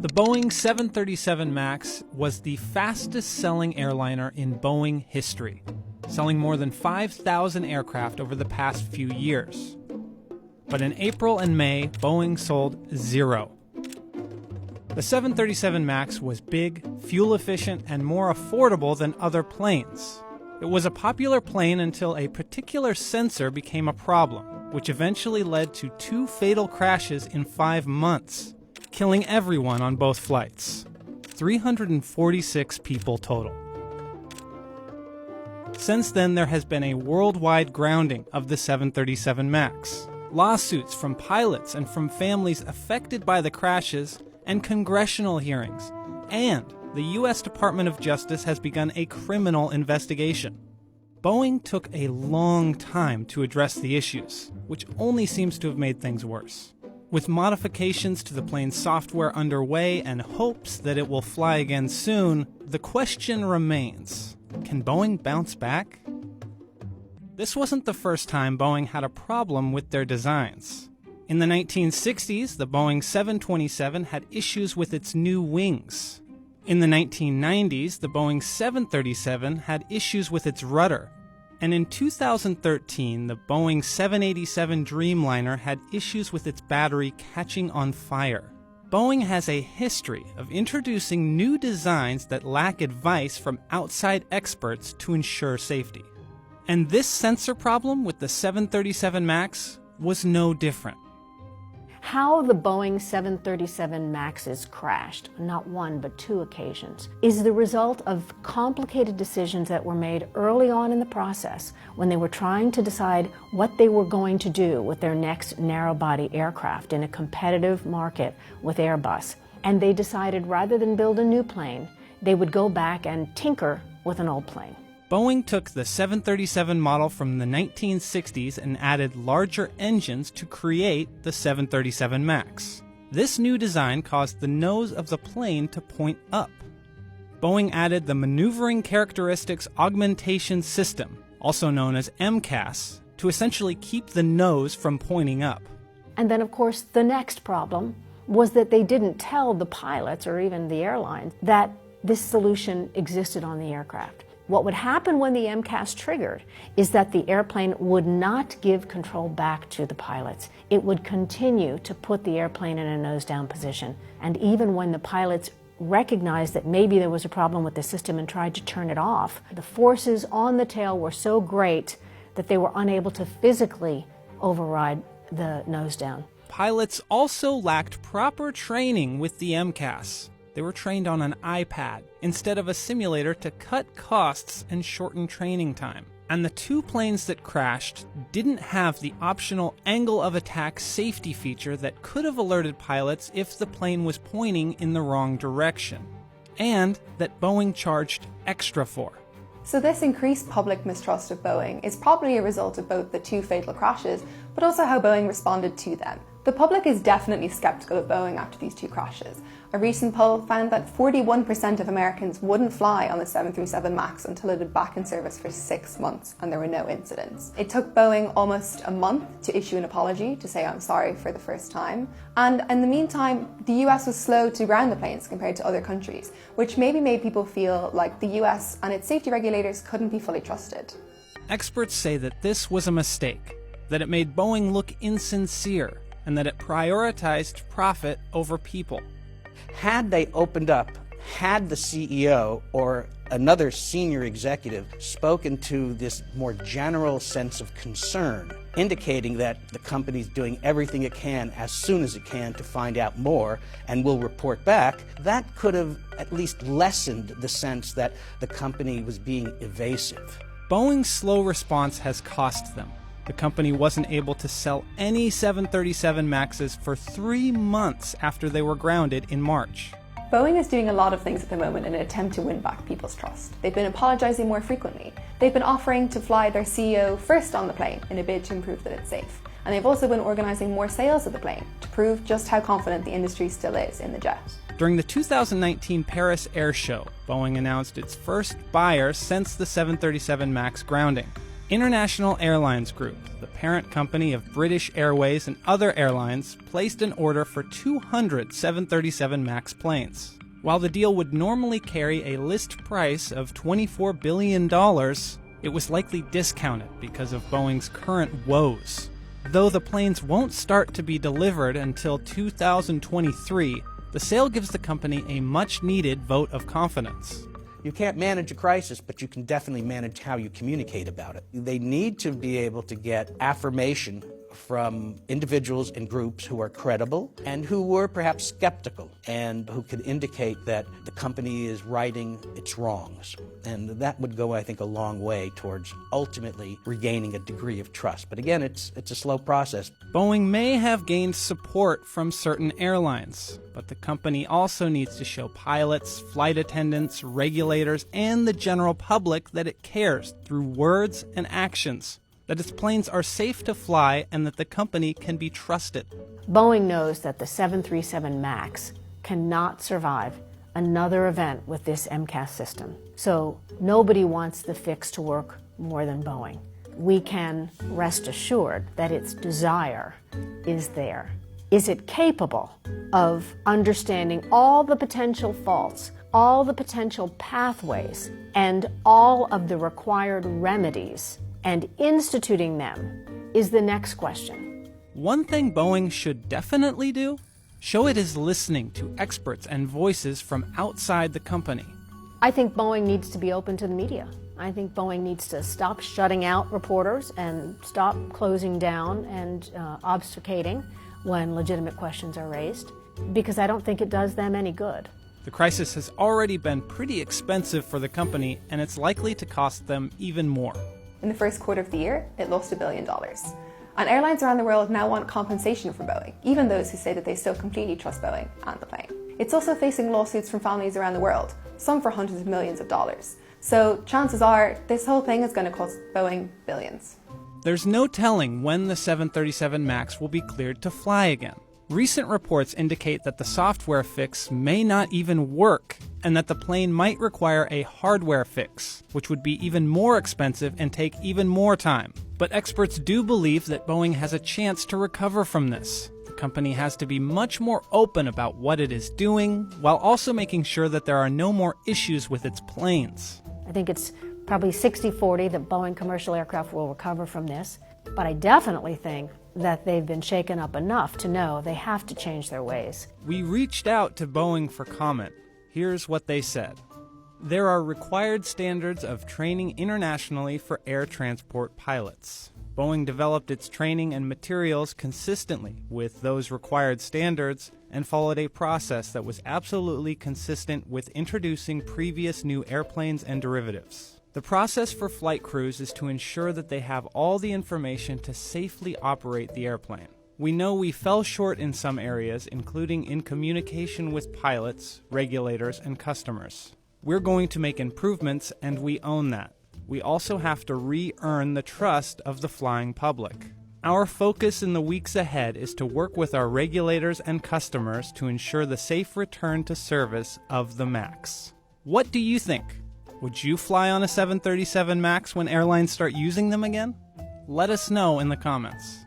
The Boeing 737 MAX was the fastest-selling airliner in Boeing history, selling more than 5,000 aircraft over the past few years. But in April and May, Boeing sold 0. The 737 MAX was big, fuel-efficient, and more affordable than other planes. It was a popular plane until a particular sensor became a problem, which eventually led to 2 fatal crashes in 5 months, killing everyone on both flights. 346 people total. Since then, there has been a worldwide grounding of the 737 MAX. Lawsuits from pilots and from families affected by the crashes, and congressional hearings, and the U.S. Department of Justice has begun a criminal investigation. Boeing took a long time to address the issues, which only seems to have made things worse. With modifications to the plane's software underway and hopes that it will fly again soon, the question remains, can Boeing bounce back? This wasn't the first time Boeing had a problem with their designs. In the 1960s, the Boeing 727 had issues with its new wings. In the 1990s, the Boeing 737 had issues with its rudder. And in 2013, the Boeing 787 Dreamliner had issues with its battery catching on fire. Boeing has a history of introducing new designs that lack advice from outside experts to ensure safety. And this sensor problem with the 737 MAX was no different. How the Boeing 737 MAXes crashed, not one but 2 occasions, is the result of complicated decisions that were made early on in the process when they were trying to decide what they were going to do with their next narrow-body aircraft in a competitive market with Airbus. And they decided rather than build a new plane, they would go back and tinker with an old plane. Boeing took the 737 model from the 1960s and added larger engines to create the 737 MAX. This new design caused the nose of the plane to point up. Boeing added the Maneuvering Characteristics Augmentation System, also known as MCAS, to essentially keep the nose from pointing up. And then, of course, the next problem was that they didn't tell the pilots or even the airlines that this solution existed on the aircraft. What would happen when the MCAS triggered is that the airplane would not give control back to the pilots. It would continue to put the airplane in a nose-down position. And even when the pilots recognized that maybe there was a problem with the system and tried to turn it off, the forces on the tail were so great that they were unable to physically override the nose-down. Pilots also lacked proper training with the MCAS. They were trained on an iPad instead of a simulator to cut costs and shorten training time. And the 2 planes that crashed didn't have the optional angle of attack safety feature that could have alerted pilots if the plane was pointing in the wrong direction, and that Boeing charged extra for. So this increased public mistrust of Boeing is probably a result of both the 2 fatal crashes, but also how Boeing responded to them. The public is definitely skeptical of Boeing after these 2 crashes. A recent poll found that 41% of Americans wouldn't fly on the 737 MAX until it had back in service for 6 months and there were no incidents. It took Boeing almost a month to issue an apology to say I'm sorry for the first time. And in the meantime, the US was slow to ground the planes compared to other countries, which maybe made people feel like the US and its safety regulators couldn't be fully trusted. Experts say that this was a mistake, that it made Boeing look insincere, and that it prioritized profit over people. Had they opened up, had the CEO or another senior executive spoken to this more general sense of concern, indicating that the company's doing everything it can as soon as it can to find out more and will report back, that could have at least lessened the sense that the company was being evasive. Boeing's slow response has cost them. The company wasn't able to sell any 737 MAXes for 3 months after they were grounded in March. Boeing is doing a lot of things at the moment in an attempt to win back people's trust. They've been apologizing more frequently. They've been offering to fly their CEO first on the plane in a bid to improve that it's safe. And they've also been organizing more sales of the plane to prove just how confident the industry still is in the jet. During the 2019 Paris Air Show, Boeing announced its first buyer since the 737 MAX grounding. International Airlines Group, the parent company of British Airways and other airlines, placed an order for 200 737 MAX planes. While the deal would normally carry a list price of $24 billion, it was likely discounted because of Boeing's current woes. Though the planes won't start to be delivered until 2023, the sale gives the company a much-needed vote of confidence. You can't manage a crisis, but you can definitely manage how you communicate about it. They need to be able to get affirmation from individuals and groups who are credible and who were perhaps skeptical and who could indicate that the company is righting its wrongs. And that would go, I think, a long way towards ultimately regaining a degree of trust. But again, it's a slow process. Boeing may have gained support from certain airlines, but the company also needs to show pilots, flight attendants, regulators, and the general public that it cares through words and actions, that its planes are safe to fly and that the company can be trusted. Boeing knows that the 737 MAX cannot survive another event with this MCAS system. So nobody wants the fix to work more than Boeing. We can rest assured that its desire is there. Is it capable of understanding all the potential faults, all the potential pathways, and all of the required remedies, and instituting them is the next question. One thing Boeing should definitely do: show it is listening to experts and voices from outside the company. I think Boeing needs to be open to the media. I think Boeing needs to stop shutting out reporters and stop closing down and obfuscating when legitimate questions are raised, because I don't think it does them any good. The crisis has already been pretty expensive for the company, and it's likely to cost them even more. In the first quarter of the year, it lost $1 billion. And airlines around the world now want compensation from Boeing, even those who say that they still completely trust Boeing and the plane. It's also facing lawsuits from families around the world, some for hundreds of millions of dollars. So chances are this whole thing is going to cost Boeing billions. There's no telling when the 737 MAX will be cleared to fly again. Recent reports indicate that the software fix may not even work, and that the plane might require a hardware fix, which would be even more expensive and take even more time. But experts do believe that Boeing has a chance to recover from this. The company has to be much more open about what it is doing, while also making sure that there are no more issues with its planes. I think it's probably 60-40 that Boeing commercial aircraft will recover from this, but I definitely think that they've been shaken up enough to know they have to change their ways. We reached out to Boeing for comment. Here's what they said. There are required standards of training internationally for air transport pilots. Boeing developed its training and materials consistently with those required standards and followed a process that was absolutely consistent with introducing previous new airplanes and derivatives. The process for flight crews is to ensure that they have all the information to safely operate the airplane. We know we fell short in some areas, including in communication with pilots, regulators, and customers. We're going to make improvements, and we own that. We also have to re-earn the trust of the flying public. Our focus in the weeks ahead is to work with our regulators and customers to ensure the safe return to service of the MAX. What do you think? Would you fly on a 737 MAX when airlines start using them again? Let us know in the comments.